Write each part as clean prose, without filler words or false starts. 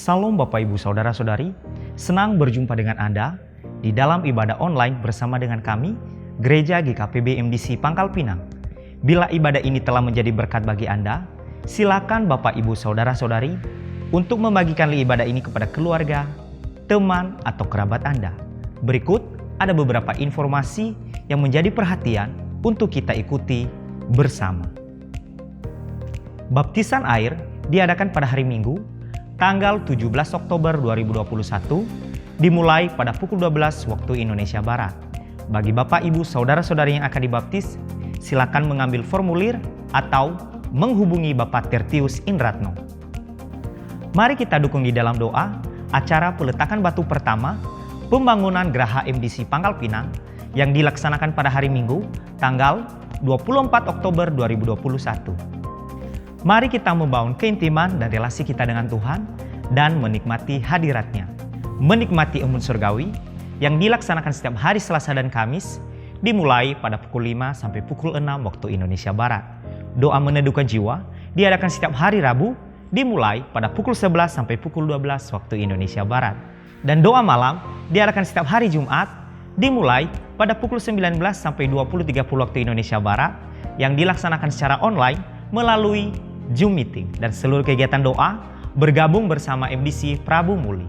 Salam Bapak Ibu Saudara-saudari, senang berjumpa dengan Anda di dalam ibadah online bersama dengan kami, Gereja GKPB MDC Pangkal Pinang. Bila ibadah ini telah menjadi berkat bagi Anda, silakan Bapak Ibu Saudara-saudari untuk membagikan ibadah ini kepada keluarga, teman, atau kerabat Anda. Berikut ada beberapa informasi yang menjadi perhatian untuk kita ikuti bersama. Baptisan air diadakan pada hari Minggu, tanggal 17 Oktober 2021, dimulai pada pukul 12 waktu Indonesia Barat. Bagi Bapak, Ibu, Saudara-saudari yang akan dibaptis, silakan mengambil formulir atau menghubungi Bapak Tertius Indratno. Mari kita dukung di dalam doa acara peletakan batu pertama pembangunan Geraha MDC Pangkal Pinang yang dilaksanakan pada hari Minggu, tanggal 24 Oktober 2021. Mari kita membangun keintiman dan relasi kita dengan Tuhan dan menikmati hadirat-Nya. Menikmati embun surgawi yang dilaksanakan setiap hari Selasa dan Kamis, dimulai pada pukul 5 sampai pukul 6 waktu Indonesia Barat. Doa meneduhkan jiwa diadakan setiap hari Rabu, dimulai pada pukul 11 sampai pukul 12 waktu Indonesia Barat. Dan doa malam diadakan setiap hari Jumat, dimulai pada pukul 19 sampai 20.30 waktu Indonesia Barat, yang dilaksanakan secara online melalui Zoom meeting, dan seluruh kegiatan doa bergabung bersama MDC Prabu Muli.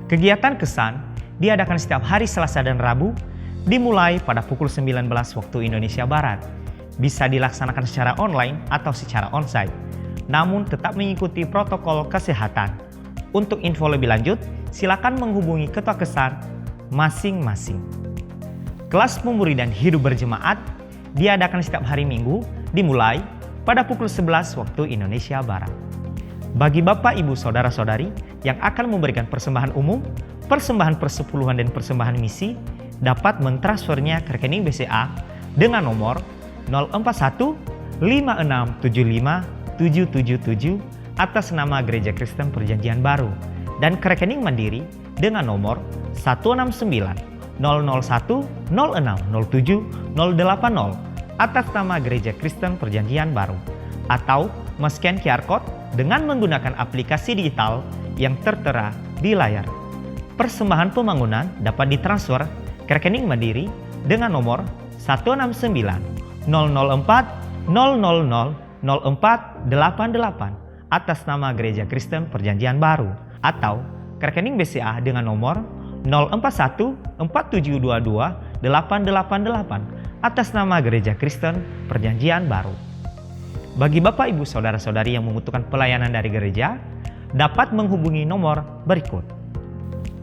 Kegiatan kesan diadakan setiap hari Selasa dan Rabu, dimulai pada pukul 19 waktu Indonesia Barat. Bisa dilaksanakan secara online atau secara onsite, namun tetap mengikuti protokol kesehatan. Untuk info lebih lanjut, silakan menghubungi ketua kesan masing-masing. Kelas pemuridan hidup berjemaat diadakan setiap hari Minggu, dimulai pada pukul 11 waktu Indonesia Barat. Bagi Bapak, Ibu, Saudara-saudari yang akan memberikan persembahan umum, persembahan persepuluhan dan persembahan misi, dapat mentransfernya ke rekening BCA dengan nomor 041 5675 777 atas nama Gereja Kristen Perjanjian Baru, dan ke rekening Mandiri dengan nomor 169 001 06 07 080 atas nama Gereja Kristen Perjanjian Baru, atau men-scan QR Code dengan menggunakan aplikasi digital yang tertera di layar. Persembahan pembangunan dapat ditransfer ke rekening Mandiri dengan nomor 169 004 000 0488 atas nama Gereja Kristen Perjanjian Baru, atau ke rekening BCA dengan nomor 041 4722 888 atas nama Gereja Kristen Perjanjian Baru. Bagi Bapak, Ibu, Saudara-saudari yang membutuhkan pelayanan dari gereja, dapat menghubungi nomor berikut.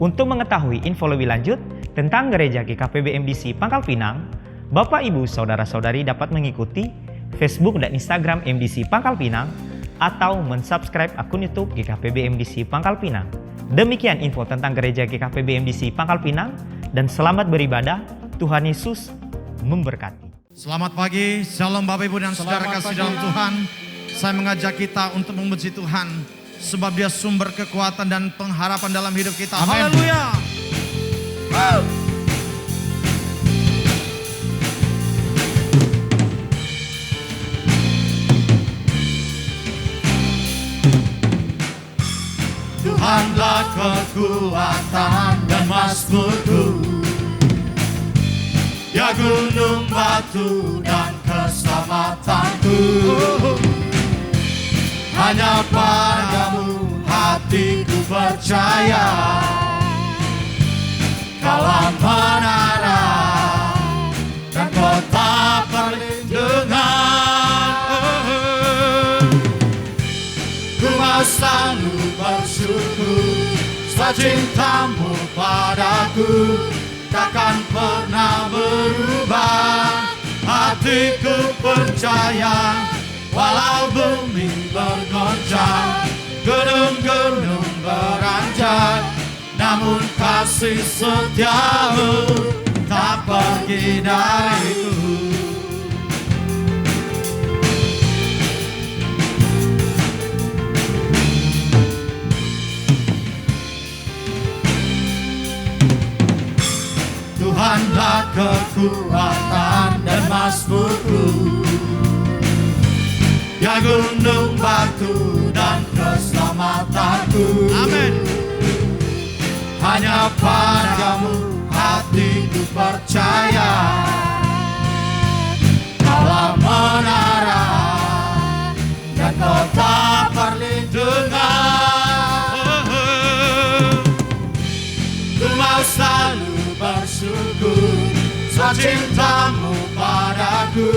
Untuk mengetahui info lebih lanjut tentang Gereja GKPB MDC Pangkal Pinang, Bapak, Ibu, Saudara-saudari dapat mengikuti Facebook dan Instagram MDC Pangkal Pinang atau mensubscribe akun YouTube GKPB MDC Pangkal Pinang. Demikian info tentang Gereja GKPB MDC Pangkal Pinang, dan selamat beribadah. Tuhan Yesus memberkati. Selamat pagi, shalom Bapak Ibu dan Saudara kasih dalam Tuhan. Saya mengajak kita untuk memuji Tuhan, sebab Dia sumber kekuatan dan pengharapan dalam hidup kita. Haleluya. Tuhanlah kekuatan dan mazmurku, Ya gunung batu dan keselamatanku. Hanya padamu hatiku percaya, Kaulah menara dan kota perlindungan. Ku mau selalu bersyukur, sebab cintamu padaku takkan pernah berubah. Hatiku percaya, walau bumi bergoncang, gunung-gunung beranjak, namun kasih setiamu tak pergi dariku. Tuhanlah kekuatan dan mazmurku, Ya hanya gunung batu dan keselamatanku. Amin. Hanya padamu hatiku percaya, Kaulah menara dan kota perlindungan. Ku mau selalu bersyukur, sebab cintamu padaku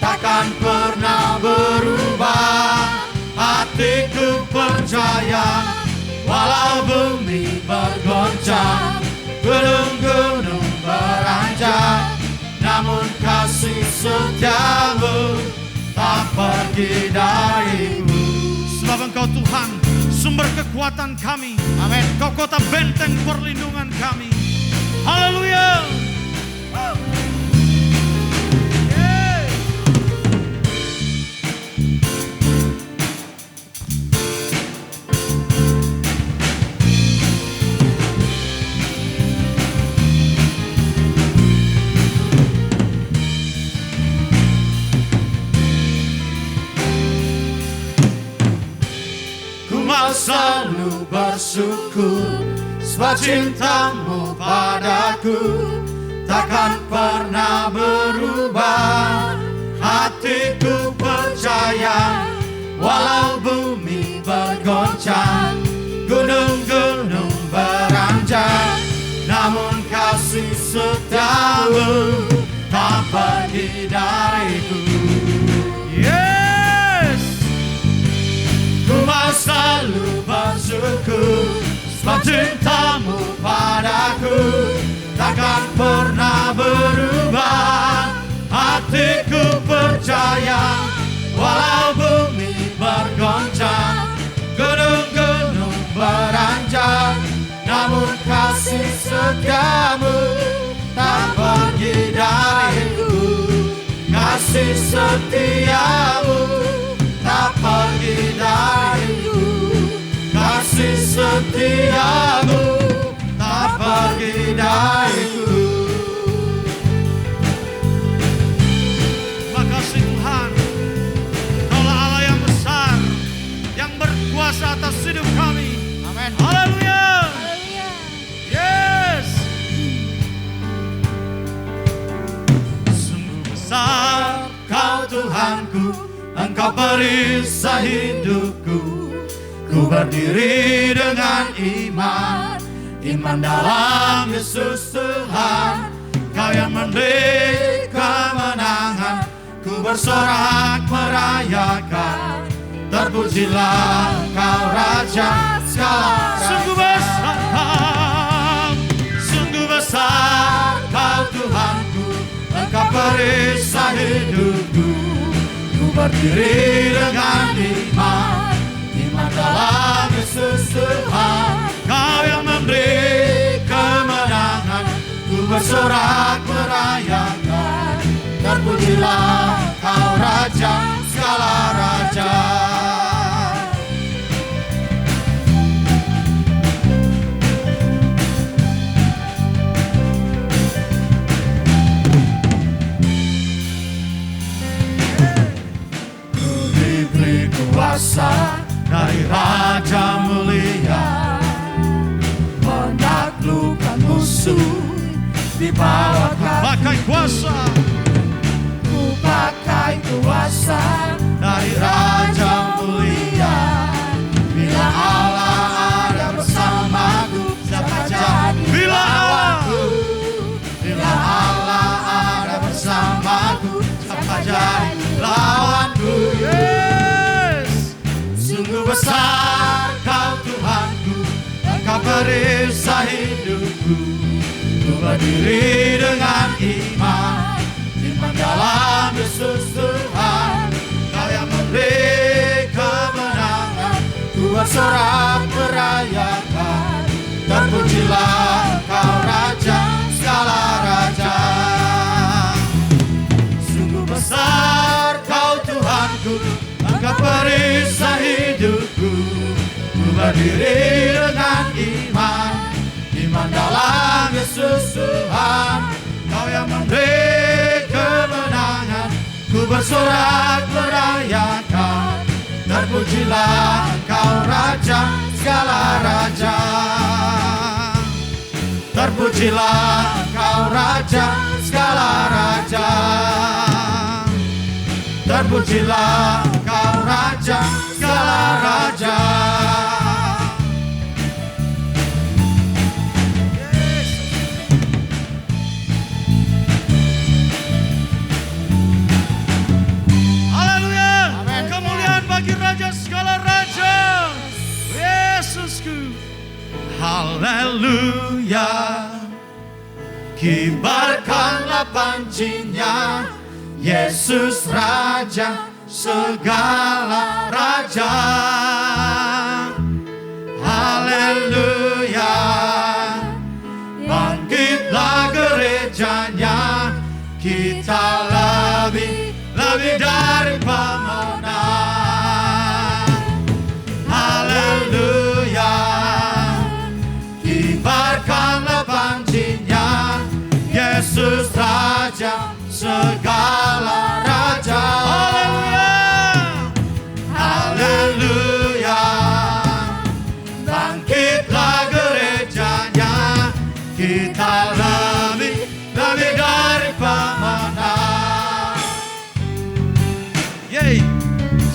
takkan pernah berubah. Hatiku percaya, walau bumi bergoncang, gunung-gunung beranjak, namun kasih setiamu tak pergi dariku. Sebab Engkau Tuhan, sumber kekuatan kami. Amin. Kau kota benteng perlindungan kami. Haleluya. Selalu bersyukur, sebab cintamu padaku takkan pernah berubah. Hatiku percaya, walau bumi bergoncang, gunung-gunung beranjak, namun kasih setiamu tak pergi dariku. Ku mau selalu bersyukur, sebab cintamu padaku takkan pernah berubah. Hatiku percaya, walau bumi bergoncang, gunung-gunung beranjak, namun kasih setiamu tak pergi dariku. Kasih setiamu tak pergi dariku, kasih setiamu tak pergi dariku. Terima kasih Tuhan, Kaulah Allah yang besar, yang berkuasa atas hidup kami. Amin. Haleluya. Yes. Sungguh besar Kau Tuhanku, Engkau perisai hidupku. Ku berdiri dengan iman, iman dalam Yesus Tuhan. Kau yang memberi kemenangan, ku bersorak merayakan. Terpujilah Kau Raja segala raja. Sungguh besar, sungguh besar Kau Tuhanku, Engkau perisai hidupku. Berdiri dengan iman, iman dalam Yesus Tuhan. Kau yang memberi kemenangan, ku bersorak merayakan. Terpujilah Kau Raja segala raja. Kuasa dari Raja mulia, menaklukkan musuh di bawah kaki. Pakai kuasa, ku pakai kuasa dari Raja mulia. Bila Allah ada bersamaku, siapa jadi lawanku? Bila Allah ada bersamaku, siapa jadi lawanku? Sungguh besar Kau Tuhanku, Engkau perisai hidupku. Ku berdiri dengan iman, iman dalam Yesus Tuhan. Kau yang memberi kemenangan, ku bersorak merayakan. Terpujilah Kau Raja segala raja. Sungguh besar Kau Tuhanku, Engkau perisai hidupku. Ku berdiri dengan iman, iman dalam Yesus Tuhan. Kau yang memberi kemenangan, ku bersorak merayakan, terpujilah Engkau Raja segala raja. Terpujilah Engkau Raja segala raja. Terpujilah Engkau Raja segala raja. Haleluya. Kemuliaan bagi Raja segala raja, Yesusku. Haleluya. Kibarkanlah pancinya, Yesus Raja segala raja. Haleluya. Bangkitlah gerejanya, kita lebih dari pemenang. Haleluya. Kibarkanlah pancinya, Yesus Raja segala raja. Haleluya. Haleluya. Bangkitlah gerejanya, kita lebih dari pemenang. Yeay.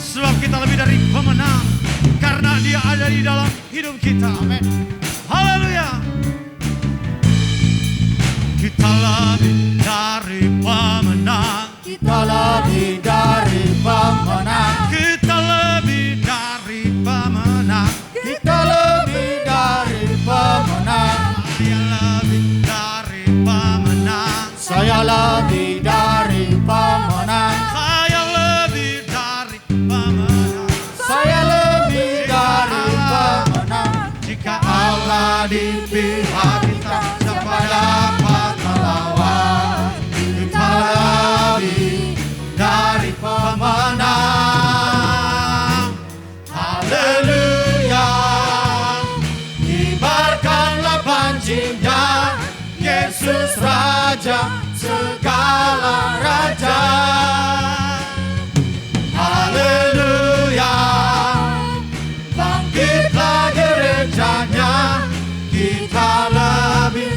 Sebab kita lebih dari pemenang karena Dia ada di dalam hidup kita. Amin. Haleluya. Kita lebih dari pemenang. Kita lebih dari pemenang. Kita lebih dari pemenang. Kita lebih dari pemenang. Saya lebih dari pemenang. Saya lebih dari pemenang. Saya lebih dari pemenang. Saya lebih dari pemenang. Jika Allah di pihak kita, siapa dapat melawan? Kita lebih dari pemenang. Haleluya. Kibarkanlah pancinya, Yesus Raja segala raja. Haleluya. Bangkitlah gerejanya, kita lebih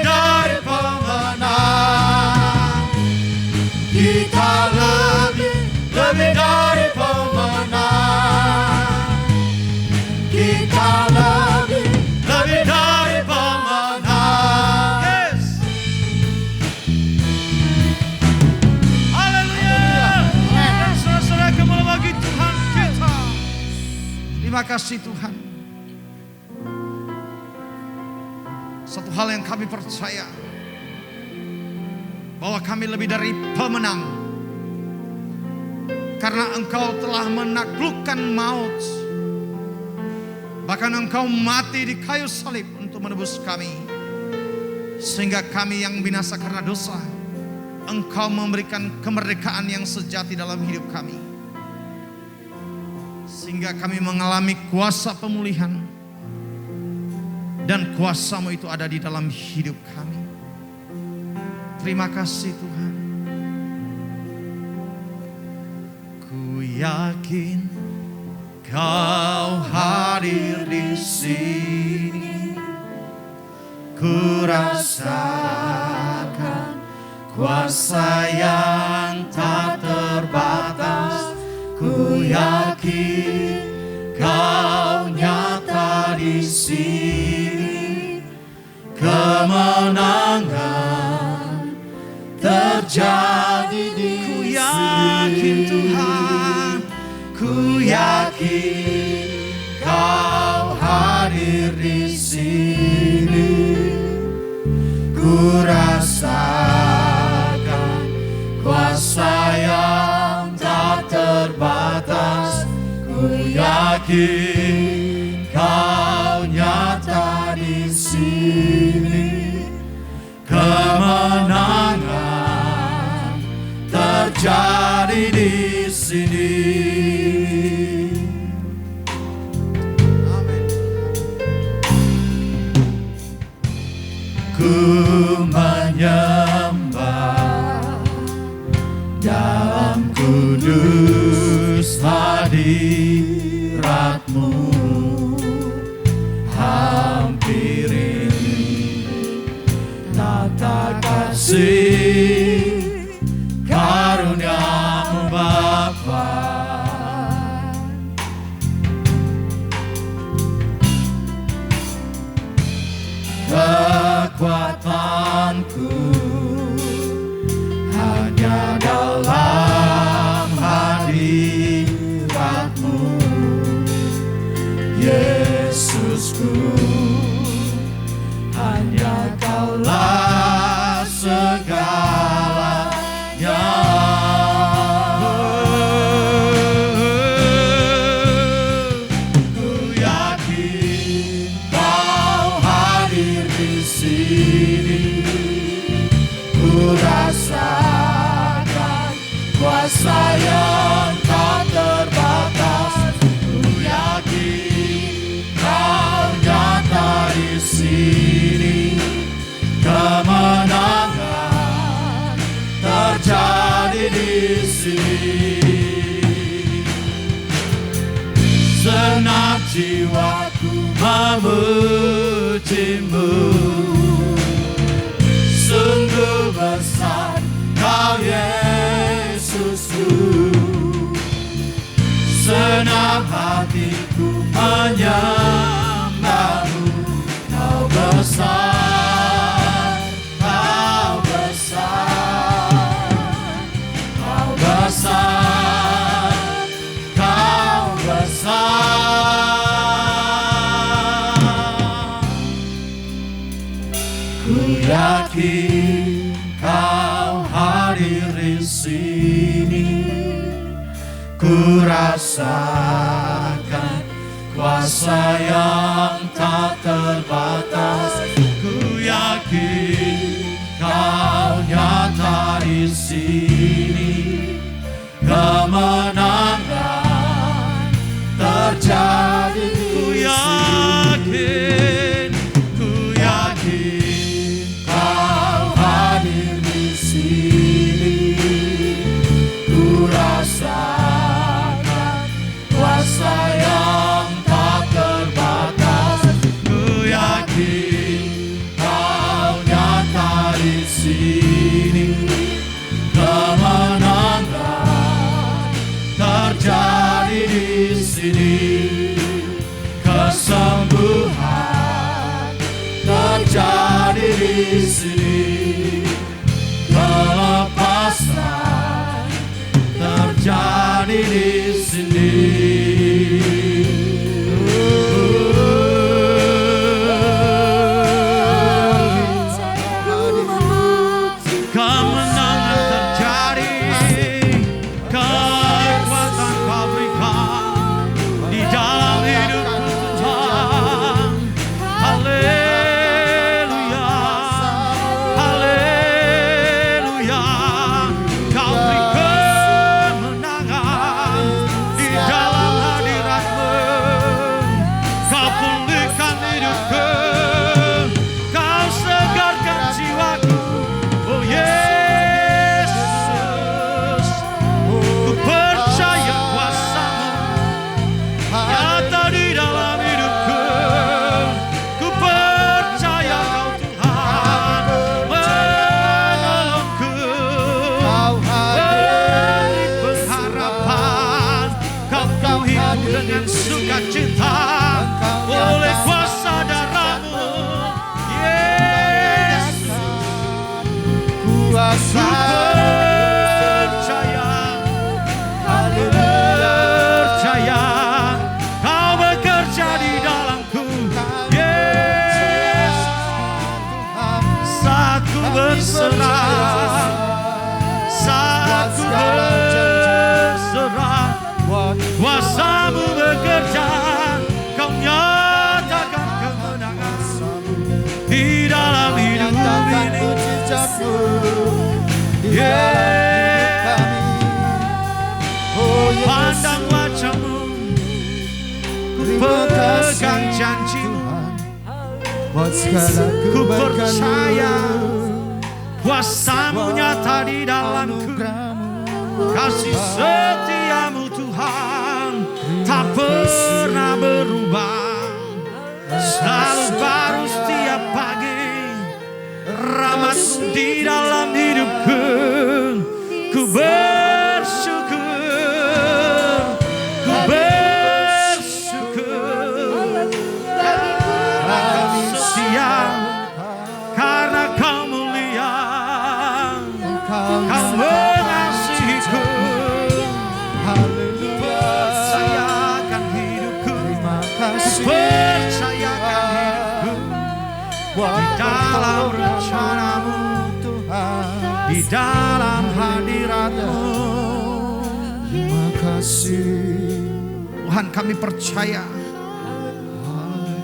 dari pemenang. Kita lebih dari pemenang. Kita lebih dari pemenang. Yes. Haleluya. Dan saudara-saudara, kembali bagi Tuhan kita. Terima kasih Tuhan. Satu hal yang kami percaya, bahwa kami lebih dari pemenang karena Engkau telah menaklukkan maut. Bahkan Engkau mati di kayu salib untuk menebus kami, sehingga kami yang binasa karena dosa, Engkau memberikan kemerdekaan yang sejati dalam hidup kami, sehingga kami mengalami kuasa pemulihan. Dan kuasa-Mu itu ada di dalam hidup kami. Terima kasih Tuhan. Ku yakin Kau hadir di sini. Ku rasakan kuasa yang tak terbatas. Ku yakin Kau nyata di sini. Kemenangan terjadi di sini. Ku yakin Tuhan, ku yakin Kau hadir di sini. Ku rasakan kuasa yang tak terbatas. Ku yakin Kau nyata di sini. Kemenangan terjadi di sini. Amin. Ku menyembah dalam hadirat-Mu, hampiri tata kasih karunia-Mu Bapa. Kekuatanku hanya dalam hadirat-Mu, Yesusku, hanya Kaulah segalanya. Ku yakin Kau hadir di sini, ku rasakan kuasa yang tak terbatas. Ku yakin Kau nyata di sini, kemenangan terjadi di sini. Senang jiwaku memuji-Mu, sungguh besar Kau Yesusku. Senang hatiku menyembah-Mu, Kau besar, Kau besar, Kau besar, Kau besar. Ku yakin Kau hadir di sini, ku rasakan kuasa yang tak terbatas. Ku yakin Kau nyata di sini, kemenangan terjadi di sini. Ku yakin Kau hadir di sini, ku rasakan kuasa yang tak terbatas. Ku yakin Kau nyata di sini, kemenangan terjadi di sini. Kesembuhan terjadi di sini, kelepasan terjadi di sini. Kemenangan terjadi, kekuatan Kau berikan di dalam hidupku Tuhan. Haleluya, haleluya. Kau beri kemenangan di dalam hadirat-Mu. Kau pulihkan hidupku, Kau segarkan jiwaku. Oh Yesus, ku percaya kuasa-Mu nyata di dalam hidupku. Ku percaya Kau Tuhan menolongku, beri pengharapan. Kau penuhiku dengan sukacita oleh kuasa darah-Mu, Yesus. Ku percaya, percaya Kau bekerja di dalamku, Yesus. Saat ku berserah, saat ku berserah, kuasa-Mu bekerja. Kau nyatakan kemenangan di dalam hidupku ini. Pandang wajah-Mu, ku pegang janji-Mu, ku percaya kuasa-Mu nyata di dalamku. Kasih setia-Mu Tuhan tak pernah berubah, selalu baru setiap pagi. Rahmat-Mu di dalam hidupku, ku bersyukur, ku bersyukur. Siang karena Kau mulia, Kau mengasihiku. Percayakan hidupku, percayakan hidupku di dalam rencana-Mu, di dalam hadirat-Mu. Terima kasih Tuhan, kami percaya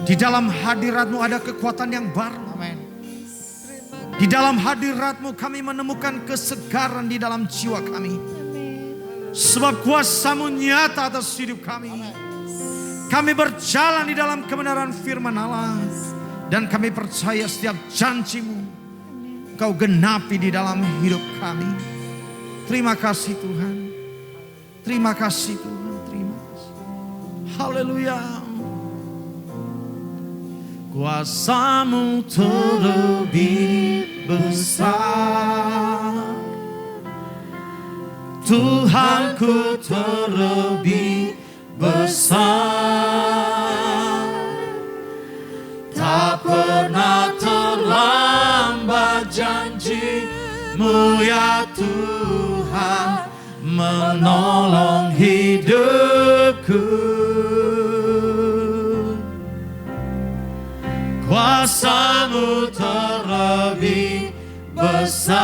di dalam hadirat-Mu ada kekuatan yang baru. Di dalam hadirat-Mu kami menemukan kesegaran di dalam jiwa kami. Sebab kuasa-Mu nyata atas hidup kami. Kami berjalan di dalam kebenaran firman Allah. Dan kami percaya setiap janji-Mu Kau genapi di dalam hidup kami. Terima kasih Tuhan. Terima kasih Tuhan. Terima kasih. Haleluya. Kuasa-Mu terlebih besar, Tuhanku terlebih besar. Tak pernah terlambat janji-Mu ya Tuhan, menolong hidupku. Kuasa-Mu terlebih besar,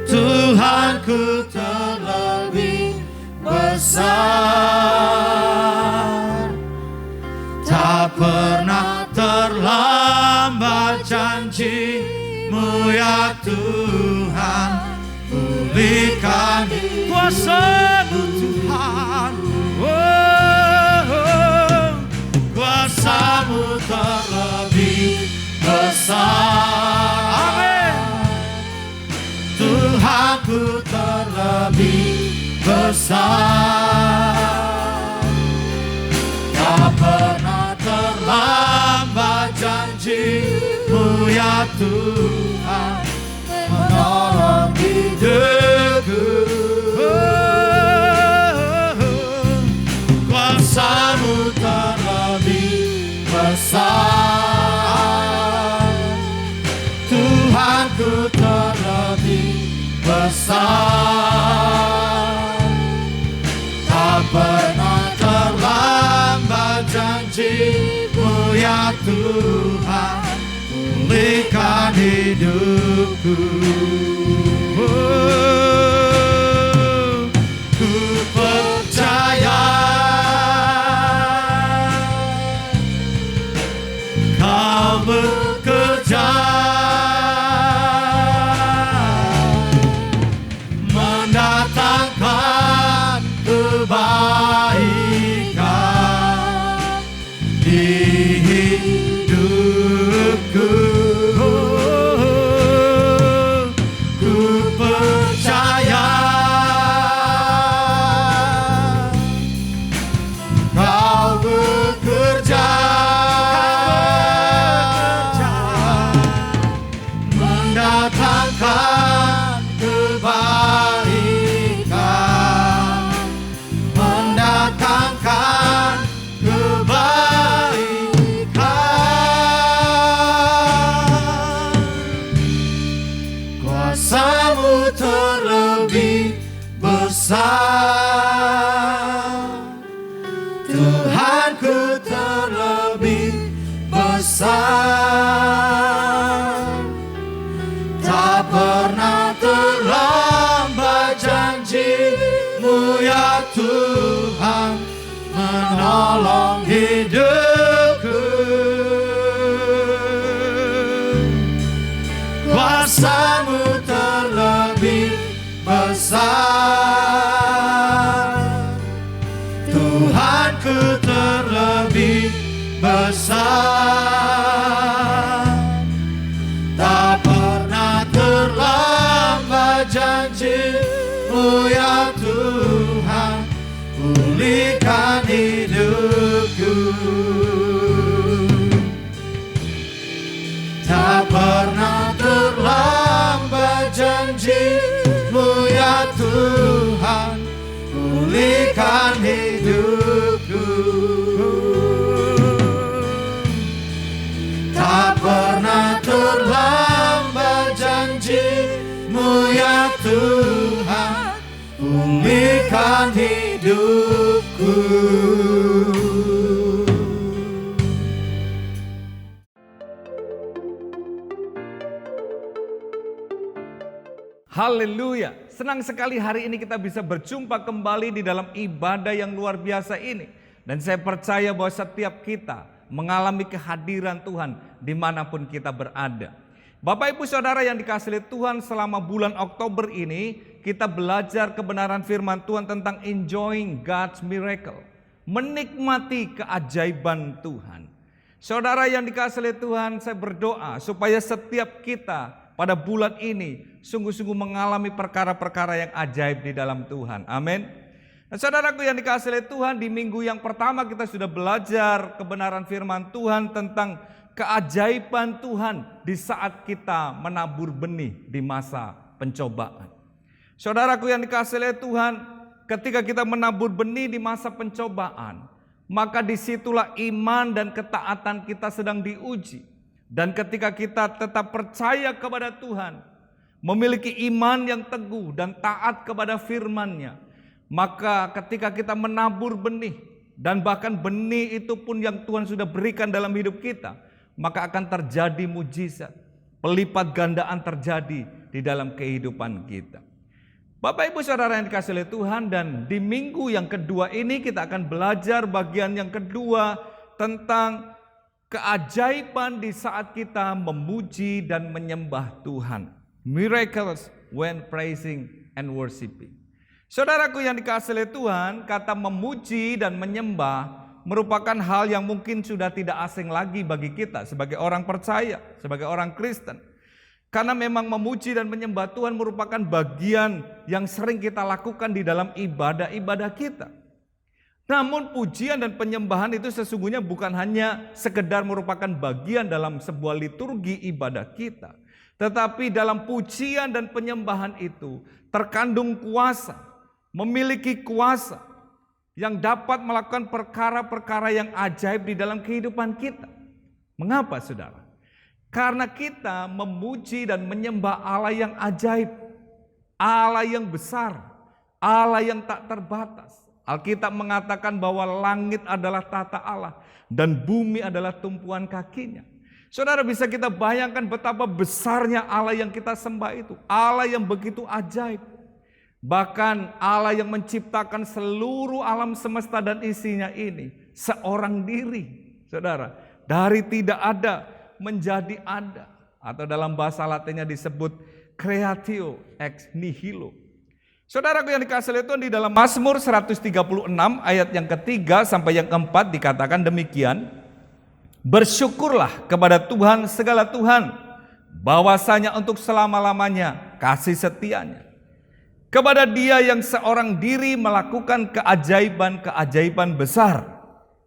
Tuhanku terlebih besar. Tak pernah terlambat janji-Mu ya Tuhan, pulihkan kuasa-Mu Tuhan. Kuasa-Mu terlebih besar. Amin. Tuhanku terlebih besar. Tak pernah terlambat janji-Mu ya Tuhan, menolong hidupku. Kuasa-Mu terlebih besar, Tuhanku terlebih besar. Tak pernah terlambat janji-Mu ya Tuhan, pulihkan hidupku. Ku percaya Kau bekerja, mendatangkan kebaikan di hidupku. Ku percaya Kau bekerja, mendatangkan kebaikan, mendatangkan kebaikan. Kuasa-Mu terlebih besar, Tuhanku terlebih besar. Tak pernah terlambat janji-Mu ya Tuhan, menolong hidupku. Kuasa-Mu terlebih besar, Tuhanku terlebih besar. Tak pernah terlambat janji-Mu ya Tuhan, pulihkan memulihkan hidupku. Tak pernah terlambat janji-Mu ya Tuhan, pulihkan hidupku. Haleluya, senang sekali hari ini kita bisa berjumpa kembali di dalam ibadah yang luar biasa ini. Dan saya percaya bahwa setiap kita mengalami kehadiran Tuhan dimanapun kita berada. Bapak Ibu Saudara yang dikasihi Tuhan, selama bulan Oktober ini kita belajar kebenaran firman Tuhan tentang enjoying God's miracle. Menikmati keajaiban Tuhan. Saudara yang dikasihi Tuhan, saya berdoa supaya setiap kita pada bulan ini sungguh-sungguh mengalami perkara-perkara yang ajaib di dalam Tuhan. Amin. Nah, saudaraku yang dikasihi Tuhan, di minggu yang pertama kita sudah belajar kebenaran firman Tuhan tentang keajaiban Tuhan di saat kita menabur benih di masa pencobaan. Saudaraku yang dikasihi Tuhan, ketika kita menabur benih di masa pencobaan, maka disitulah iman dan ketaatan kita sedang diuji. Dan ketika kita tetap percaya kepada Tuhan, memiliki iman yang teguh dan taat kepada firman-Nya, maka ketika kita menabur benih, dan bahkan benih itu pun yang Tuhan sudah berikan dalam hidup kita, maka akan terjadi mujizat, pelipat gandaan terjadi di dalam kehidupan kita. Bapak Ibu Saudara yang dikasihi oleh Tuhan, dan di minggu yang kedua ini kita akan belajar bagian yang kedua tentang keajaiban di saat kita memuji dan menyembah Tuhan. Miracles when praising and worshiping. Saudaraku yang dikasihi oleh Tuhan, kata memuji dan menyembah merupakan hal yang mungkin sudah tidak asing lagi bagi kita sebagai orang percaya, sebagai orang Kristen. Karena memang memuji dan menyembah Tuhan merupakan bagian yang sering kita lakukan di dalam ibadah-ibadah kita. Namun pujian dan penyembahan itu sesungguhnya bukan hanya sekedar merupakan bagian dalam sebuah liturgi ibadah kita. Tetapi dalam pujian dan penyembahan itu terkandung kuasa, memiliki kuasa yang dapat melakukan perkara-perkara yang ajaib di dalam kehidupan kita. Mengapa saudara? Karena kita memuji dan menyembah Allah yang ajaib, Allah yang besar, Allah yang tak terbatas. Alkitab mengatakan bahwa langit adalah tata Allah dan bumi adalah tumpuan kakinya. Saudara, bisa kita bayangkan betapa besarnya Allah yang kita sembah itu. Allah yang begitu ajaib. Bahkan Allah yang menciptakan seluruh alam semesta dan isinya ini seorang diri. Saudara, dari tidak ada menjadi ada. Atau dalam bahasa Latinnya disebut creatio ex nihilo. Saudaraku yang dikasihi Tuhan, di dalam Mazmur 136 ayat yang ketiga sampai yang keempat dikatakan demikian. Bersyukurlah kepada Tuhan segala Tuhan, bahwasanya untuk selama-lamanya kasih setianya. Kepada Dia yang seorang diri melakukan keajaiban-keajaiban besar,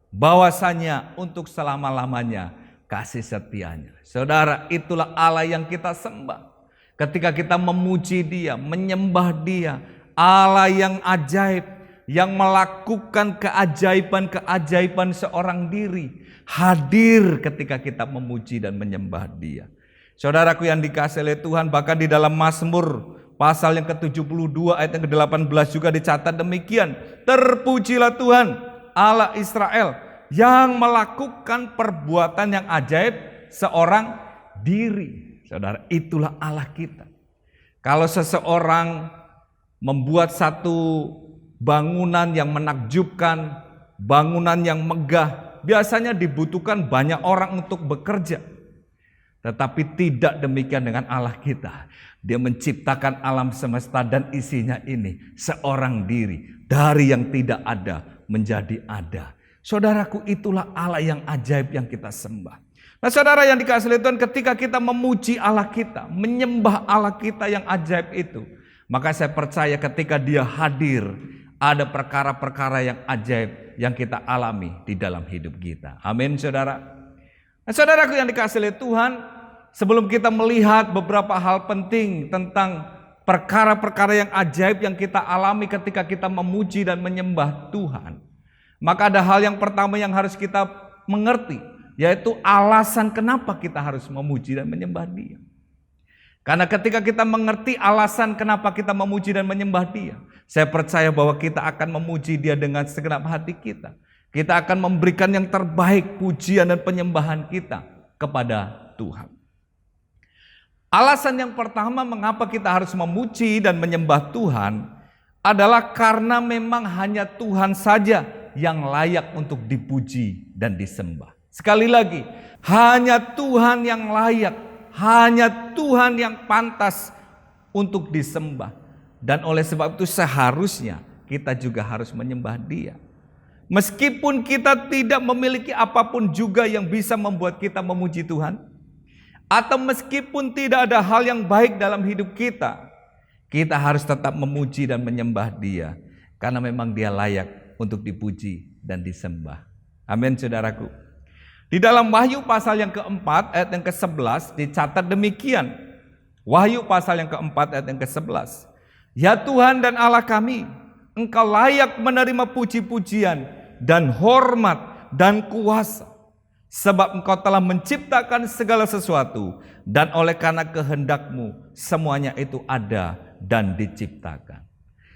bahwasanya untuk selama-lamanya kasih setianya. Saudara, itulah Allah yang kita sembah. Ketika kita memuji Dia, menyembah Dia, Allah yang ajaib, yang melakukan keajaiban-keajaiban seorang diri, hadir ketika kita memuji dan menyembah Dia. Saudaraku yang dikasihi oleh Tuhan, bahkan di dalam Mazmur pasal yang ke-72 ayat yang ke-18 juga dicatat demikian. Terpujilah Tuhan Allah Israel yang melakukan perbuatan yang ajaib seorang diri. Saudara, itulah Allah kita. Kalau seseorang membuat satu bangunan yang menakjubkan, bangunan yang megah, biasanya dibutuhkan banyak orang untuk bekerja. Tetapi tidak demikian dengan Allah kita. Dia menciptakan alam semesta dan isinya ini seorang diri. Dari yang tidak ada menjadi ada. Saudaraku, itulah Allah yang ajaib yang kita sembah. Nah saudara yang dikasihi Tuhan, ketika kita memuji Allah kita, menyembah Allah kita yang ajaib itu, maka saya percaya ketika Dia hadir, ada perkara-perkara yang ajaib yang kita alami di dalam hidup kita. Amin saudara. Nah saudaraku yang dikasihi Tuhan, sebelum kita melihat beberapa hal penting tentang perkara-perkara yang ajaib yang kita alami ketika kita memuji dan menyembah Tuhan, maka ada hal yang pertama yang harus kita mengerti, yaitu alasan kenapa kita harus memuji dan menyembah Dia. Karena ketika kita mengerti alasan kenapa kita memuji dan menyembah Dia, saya percaya bahwa kita akan memuji Dia dengan segenap hati kita. Kita akan memberikan yang terbaik pujian dan penyembahan kita kepada Tuhan. Alasan yang pertama mengapa kita harus memuji dan menyembah Tuhan adalah karena memang hanya Tuhan saja yang layak untuk dipuji dan disembah. Sekali lagi, hanya Tuhan yang layak. Hanya Tuhan yang pantas untuk disembah. Dan oleh sebab itu seharusnya kita juga harus menyembah Dia. Meskipun kita tidak memiliki apapun juga yang bisa membuat kita memuji Tuhan, atau meskipun tidak ada hal yang baik dalam hidup kita, kita harus tetap memuji dan menyembah Dia. Karena memang Dia layak untuk dipuji dan disembah. Amin, saudaraku. Di dalam Wahyu pasal yang keempat ayat yang ke-11 dicatat demikian. Wahyu pasal yang keempat ayat yang ke-11. Ya Tuhan dan Allah kami, Engkau layak menerima puji-pujian dan hormat dan kuasa. Sebab Engkau telah menciptakan segala sesuatu, dan oleh karena kehendak-Mu semuanya itu ada dan diciptakan.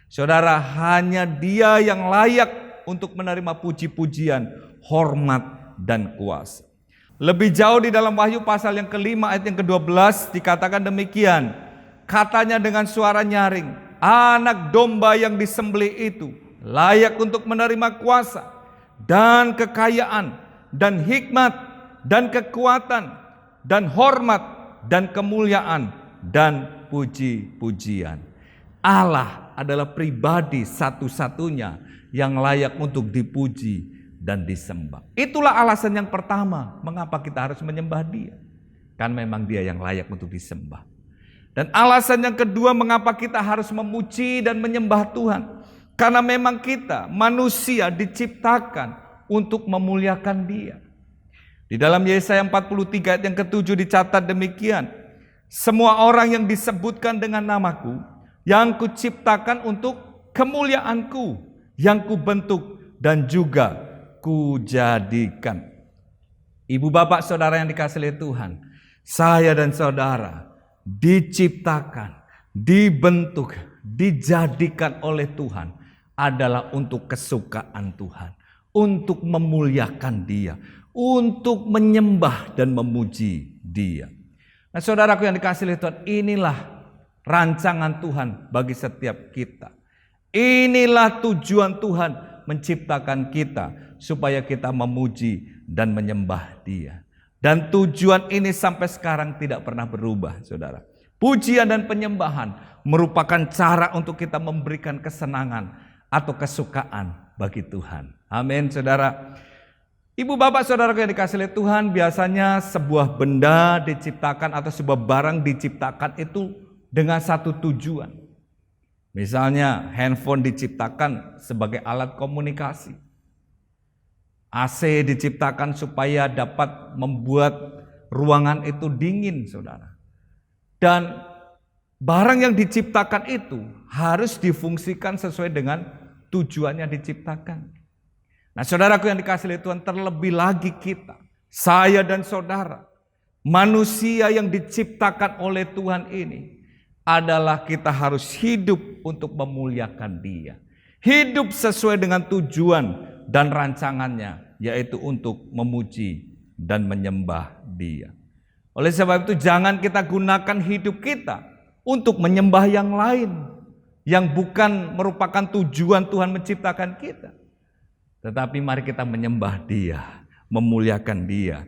Saudara, hanya Dia yang layak untuk menerima puji-pujian, hormat, dan kuasa. Lebih jauh di dalam Wahyu pasal yang kelima ayat yang ke-12 dikatakan demikian. Katanya dengan suara nyaring, anak domba yang disembelih itu layak untuk menerima kuasa dan kekayaan dan hikmat dan kekuatan dan hormat dan kemuliaan dan puji-pujian. Allah adalah pribadi satu-satunya yang layak untuk dipuji dan disembah. Itulah alasan yang pertama mengapa kita harus menyembah Dia. Kan memang Dia yang layak untuk disembah. Dan alasan yang kedua mengapa kita harus memuji dan menyembah Tuhan. Karena memang kita manusia diciptakan untuk memuliakan Dia. Di dalam Yesaya 43 ayat yang ke-7 dicatat demikian. Semua orang yang disebutkan dengan namaku, yang kuciptakan untuk kemuliaanku, yang kubentuk dan juga kujadikan. Ibu bapak saudara yang dikasihi oleh Tuhan, saya dan saudara diciptakan, dibentuk, dijadikan oleh Tuhan adalah untuk kesukaan Tuhan, untuk memuliakan Dia, untuk menyembah dan memuji Dia. Nah, saudaraku yang dikasihi oleh Tuhan, inilah rancangan Tuhan bagi setiap kita. Inilah tujuan Tuhan menciptakan kita supaya kita memuji dan menyembah Dia. Dan tujuan ini sampai sekarang tidak pernah berubah, saudara. Pujian dan penyembahan merupakan cara untuk kita memberikan kesenangan atau kesukaan bagi Tuhan. Amin, saudara. Ibu bapak saudara yang dikasihi oleh Tuhan, biasanya sebuah benda diciptakan atau sebuah barang diciptakan itu dengan satu tujuan. Misalnya handphone diciptakan sebagai alat komunikasi. AC diciptakan supaya dapat membuat ruangan itu dingin, saudara. Dan barang yang diciptakan itu harus difungsikan sesuai dengan tujuannya diciptakan. Nah, saudaraku yang dikasihi oleh Tuhan, terlebih lagi kita, saya dan saudara, manusia yang diciptakan oleh Tuhan ini adalah kita harus hidup untuk memuliakan Dia. Hidup sesuai dengan tujuan dan rancangannya, yaitu untuk memuji dan menyembah Dia. Oleh sebab itu jangan kita gunakan hidup kita untuk menyembah yang lain, yang bukan merupakan tujuan Tuhan menciptakan kita. Tetapi mari kita menyembah Dia, memuliakan Dia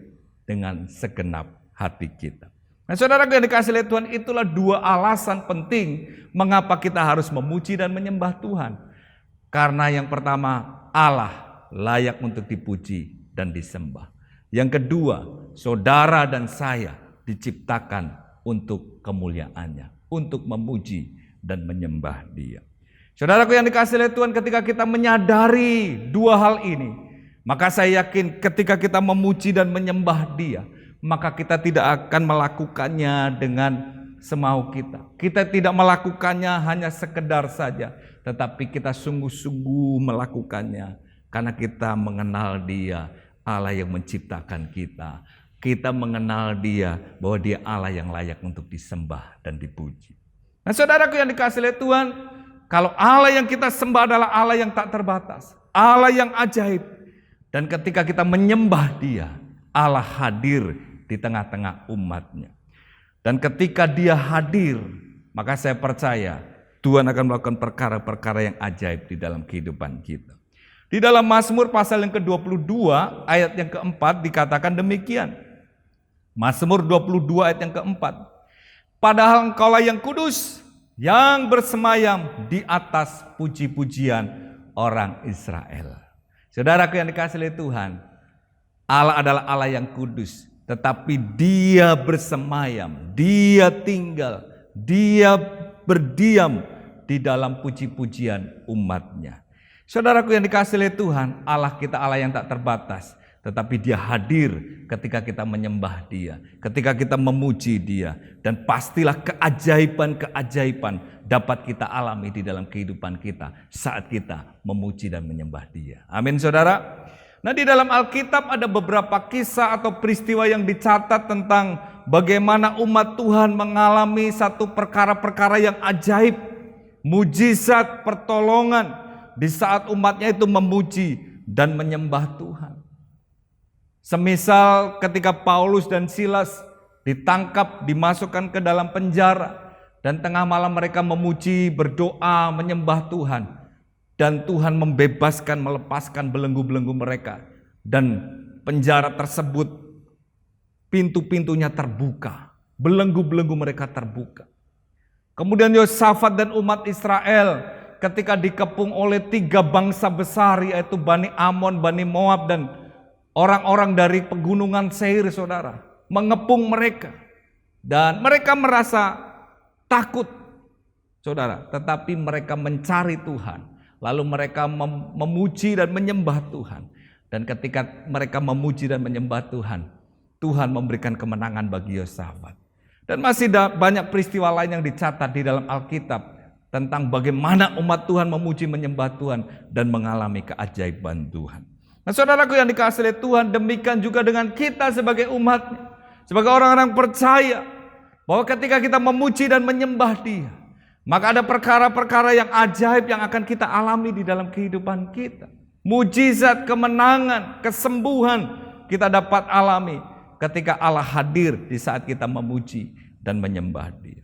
dengan segenap hati kita. Nah, saudara yang dikasihi oleh Tuhan, itulah dua alasan penting mengapa kita harus memuji dan menyembah Tuhan. Karena yang pertama, Allah layak untuk dipuji dan disembah. Yang kedua, saudara dan saya diciptakan untuk kemuliaannya, untuk memuji dan menyembah Dia. Saudaraku yang dikasihi oleh Tuhan, ketika kita menyadari dua hal ini, maka saya yakin ketika kita memuji dan menyembah Dia, maka kita tidak akan melakukannya dengan semau kita. Kita tidak melakukannya hanya sekedar saja, tetapi kita sungguh-sungguh melakukannya karena kita mengenal Dia, Allah yang menciptakan kita. Kita mengenal Dia bahwa Dia Allah yang layak untuk disembah dan dipuji. Nah, saudaraku yang dikasihi oleh Tuhan, kalau Allah yang kita sembah adalah Allah yang tak terbatas, Allah yang ajaib, dan ketika kita menyembah Dia, Allah hadir di tengah-tengah umatnya. Dan ketika Dia hadir, maka saya percaya Tuhan akan melakukan perkara-perkara yang ajaib di dalam kehidupan kita. Di dalam Mazmur pasal yang ke-22 ayat yang keempat dikatakan demikian. Mazmur 22 ayat yang keempat. Padahal Engkaulah yang kudus, yang bersemayam di atas puji-pujian orang Israel. Saudaraku yang dikasihi oleh Tuhan, Allah adalah Allah yang kudus, tetapi Dia bersemayam, Dia tinggal, Dia berdiam di dalam puji-pujian umatnya. Saudaraku yang dikasihi oleh Tuhan, Allah kita Allah yang tak terbatas, tetapi Dia hadir ketika kita menyembah Dia, ketika kita memuji Dia, dan pastilah keajaiban-keajaiban dapat kita alami di dalam kehidupan kita saat kita memuji dan menyembah Dia. Amin, saudara. Nah, di dalam Alkitab ada beberapa kisah atau peristiwa yang dicatat tentang bagaimana umat Tuhan mengalami satu perkara-perkara yang ajaib, mujizat, pertolongan di saat umatnya itu memuji dan menyembah Tuhan. Semisal ketika Paulus dan Silas ditangkap, dimasukkan ke dalam penjara, dan tengah malam mereka memuji, berdoa, menyembah Tuhan. Dan Tuhan membebaskan, melepaskan belenggu-belenggu mereka. Dan penjara tersebut pintu-pintunya terbuka, belenggu-belenggu mereka terbuka. Kemudian Yosafat dan umat Israel ketika dikepung oleh 3 bangsa besar, yaitu Bani Amon, Bani Moab, dan orang-orang dari pegunungan Seir, saudara, mengepung mereka. Dan mereka merasa takut, saudara, tetapi mereka mencari Tuhan. Lalu mereka memuji dan menyembah Tuhan. Dan ketika mereka memuji dan menyembah Tuhan, Tuhan memberikan kemenangan bagi Yosafat. Dan masih banyak peristiwa lain yang dicatat di dalam Alkitab tentang bagaimana umat Tuhan memuji menyembah Tuhan dan mengalami keajaiban Tuhan. Nah, saudaraku yang dikasihi oleh Tuhan, demikian juga dengan kita sebagai umatnya, sebagai orang-orang percaya, bahwa ketika kita memuji dan menyembah Dia, maka ada perkara-perkara yang ajaib yang akan kita alami di dalam kehidupan kita. Mujizat, kemenangan, kesembuhan kita dapat alami ketika Allah hadir di saat kita memuji dan menyembah Dia.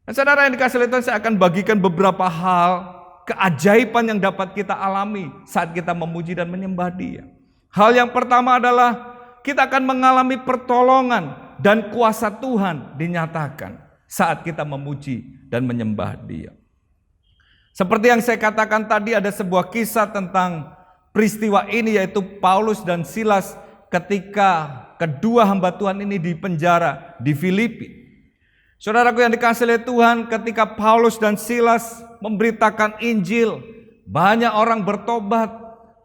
Nah, saudara yang dikasihi oleh Tuhan, saya akan bagikan beberapa hal keajaiban yang dapat kita alami saat kita memuji dan menyembah Dia. Hal yang pertama adalah kita akan mengalami pertolongan dan kuasa Tuhan dinyatakan saat kita memuji dan menyembah Dia. Seperti yang saya katakan tadi, ada sebuah kisah tentang peristiwa ini, yaitu Paulus dan Silas ketika kedua hamba Tuhan ini di penjara di Filipi. Saudaraku yang dikasihi oleh Tuhan, ketika Paulus dan Silas memberitakan Injil, banyak orang bertobat,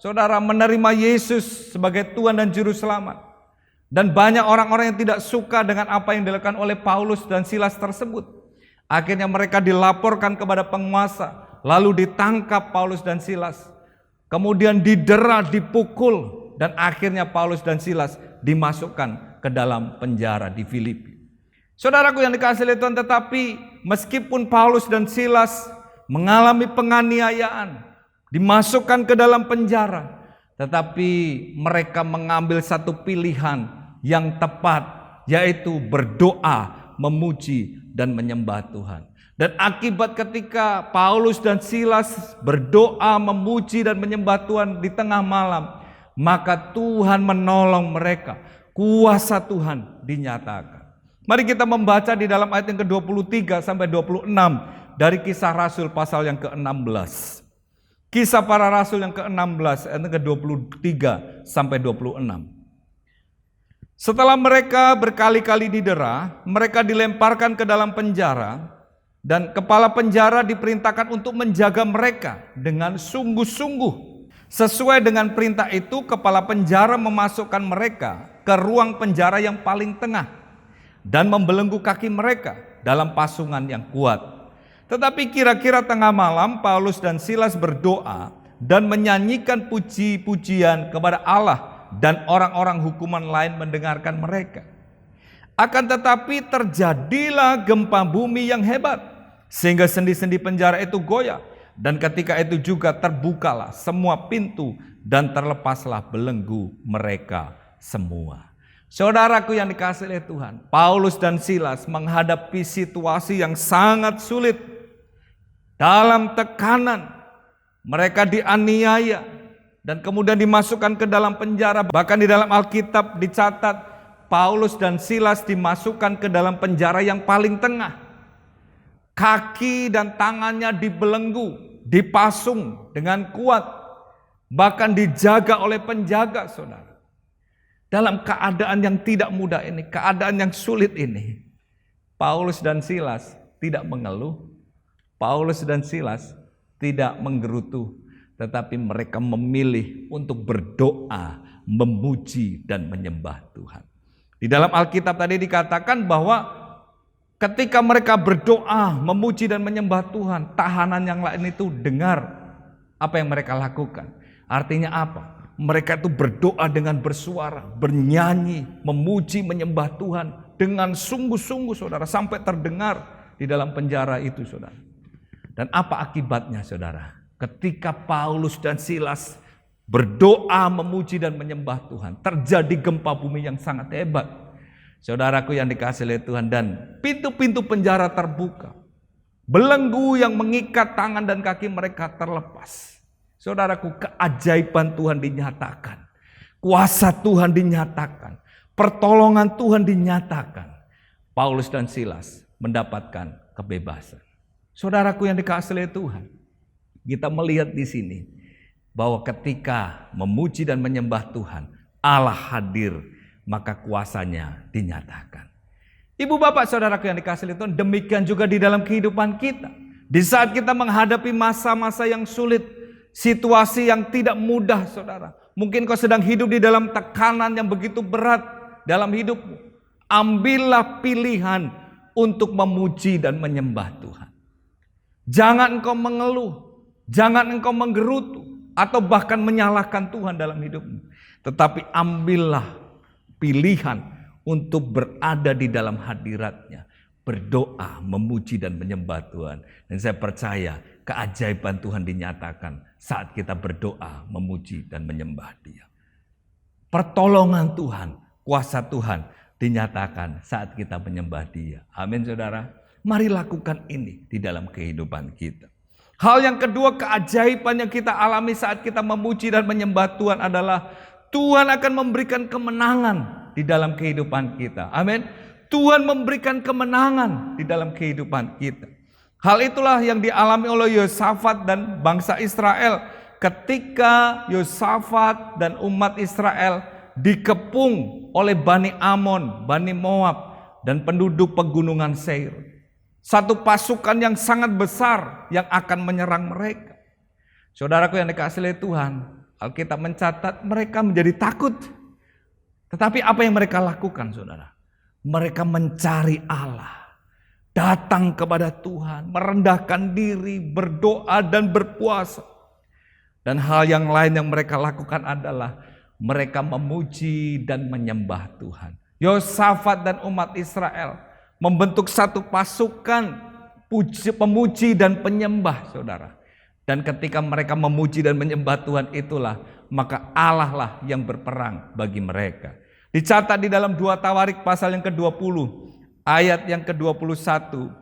saudara, menerima Yesus sebagai Tuhan dan Juru Selamat. Dan banyak orang-orang yang tidak suka dengan apa yang dilakukan oleh Paulus dan Silas tersebut. Akhirnya mereka dilaporkan kepada penguasa, lalu ditangkap Paulus dan Silas. Kemudian didera, dipukul, dan akhirnya Paulus dan Silas dimasukkan ke dalam penjara di Filipi. Saudaraku yang dikasihi oleh Tuhan, tetapi meskipun Paulus dan Silas mengalami penganiayaan, dimasukkan ke dalam penjara, tetapi mereka mengambil satu pilihan yang tepat, yaitu berdoa, memuji, dan menyembah Tuhan. Dan akibat ketika Paulus dan Silas berdoa, memuji, dan menyembah Tuhan di tengah malam, maka Tuhan menolong mereka, kuasa Tuhan dinyatakan. Mari kita membaca di dalam ayat yang ke-23 sampai 26 dari Kisah Rasul pasal yang ke-16. Kisah para Rasul yang ke-16 ayat yang ke-23 sampai 26. Setelah mereka berkali-kali didera, mereka dilemparkan ke dalam penjara, dan kepala penjara diperintahkan untuk menjaga mereka dengan sungguh-sungguh. Sesuai dengan perintah itu, kepala penjara memasukkan mereka ke ruang penjara yang paling tengah dan membelenggu kaki mereka. dalam pasungan yang kuat. Tetapi kira-kira tengah malam Paulus dan Silas berdoa dan menyanyikan puji-pujian kepada Allah, dan orang-orang hukuman lain mendengarkan mereka. Akan tetapi terjadilah gempa bumi yang hebat, sehingga sendi-sendi penjara itu goyah, dan ketika itu juga terbukalah semua pintu dan terlepaslah belenggu mereka semua. Saudaraku yang dikasihi oleh Tuhan, Paulus dan Silas menghadapi situasi yang sangat sulit. Dalam tekanan, mereka dianiaya dan kemudian dimasukkan ke dalam penjara. Bahkan di dalam Alkitab dicatat Paulus dan Silas dimasukkan ke dalam penjara yang paling tengah. Kaki dan tangannya dibelenggu, dipasung dengan kuat, bahkan dijaga oleh penjaga, saudara. Dalam keadaan yang tidak mudah ini, keadaan yang sulit ini, Paulus dan Silas tidak mengeluh, Paulus dan Silas tidak menggerutu, tetapi mereka memilih untuk berdoa, memuji dan menyembah Tuhan. Di dalam Alkitab tadi dikatakan bahwa ketika mereka berdoa, memuji dan menyembah Tuhan, tahanan yang lain itu dengar apa yang mereka lakukan. Artinya apa? Mereka itu berdoa dengan bersuara, bernyanyi, memuji, menyembah Tuhan dengan sungguh-sungguh, saudara, sampai terdengar di dalam penjara itu, saudara. Dan apa akibatnya, saudara? Ketika Paulus dan Silas berdoa, memuji dan menyembah Tuhan, terjadi gempa bumi yang sangat hebat. Saudaraku yang dikasihi oleh Tuhan, dan pintu-pintu penjara terbuka. Belenggu yang mengikat tangan dan kaki mereka terlepas. Saudaraku, keajaiban Tuhan dinyatakan. Kuasa Tuhan dinyatakan. Pertolongan Tuhan dinyatakan. Paulus dan Silas mendapatkan kebebasan. Saudaraku yang dikasihi oleh Tuhan, kita melihat di sini bahwa ketika memuji dan menyembah Tuhan, Allah hadir, maka kuasanya dinyatakan. Ibu bapak saudaraku yang dikasihi oleh Tuhan, demikian juga di dalam kehidupan kita. Di saat kita menghadapi masa-masa yang sulit, situasi yang tidak mudah, saudara. Mungkin kau sedang hidup di dalam tekanan yang begitu berat dalam hidupmu. Ambillah pilihan untuk memuji dan menyembah Tuhan. Jangan engkau mengeluh, jangan engkau menggerutu, atau bahkan menyalahkan Tuhan dalam hidupmu. Tetapi ambillah pilihan untuk berada di dalam hadirat-Nya, berdoa, memuji dan menyembah Tuhan. Dan saya percaya keajaiban Tuhan dinyatakan saat kita berdoa, memuji dan menyembah Dia. Pertolongan Tuhan, kuasa Tuhan dinyatakan saat kita menyembah Dia. Amin, saudara. Mari lakukan ini di dalam kehidupan kita. Hal yang kedua, keajaiban yang kita alami saat kita memuji dan menyembah Tuhan adalah Tuhan akan memberikan kemenangan di dalam kehidupan kita. Amin. Tuhan memberikan kemenangan di dalam kehidupan kita. Hal itulah yang dialami oleh Yosafat dan bangsa Israel ketika Yosafat dan umat Israel dikepung oleh Bani Amon, Bani Moab, dan penduduk pegunungan Seir. Satu pasukan yang sangat besar yang akan menyerang mereka. Saudaraku yang dikasihi oleh Tuhan, Alkitab mencatat mereka menjadi takut. Tetapi apa yang mereka lakukan, saudara? Mereka mencari Allah, datang kepada Tuhan, merendahkan diri, berdoa dan berpuasa. Dan hal yang lain yang mereka lakukan adalah mereka memuji dan menyembah Tuhan. Yosafat dan umat Israel membentuk satu pasukan pemuji dan penyembah, saudara. Dan ketika mereka memuji dan menyembah Tuhan itulah, maka Allah lah yang berperang bagi mereka. Dicatat di dalam 2 Tawarik pasal yang ke-20, ayat yang ke-21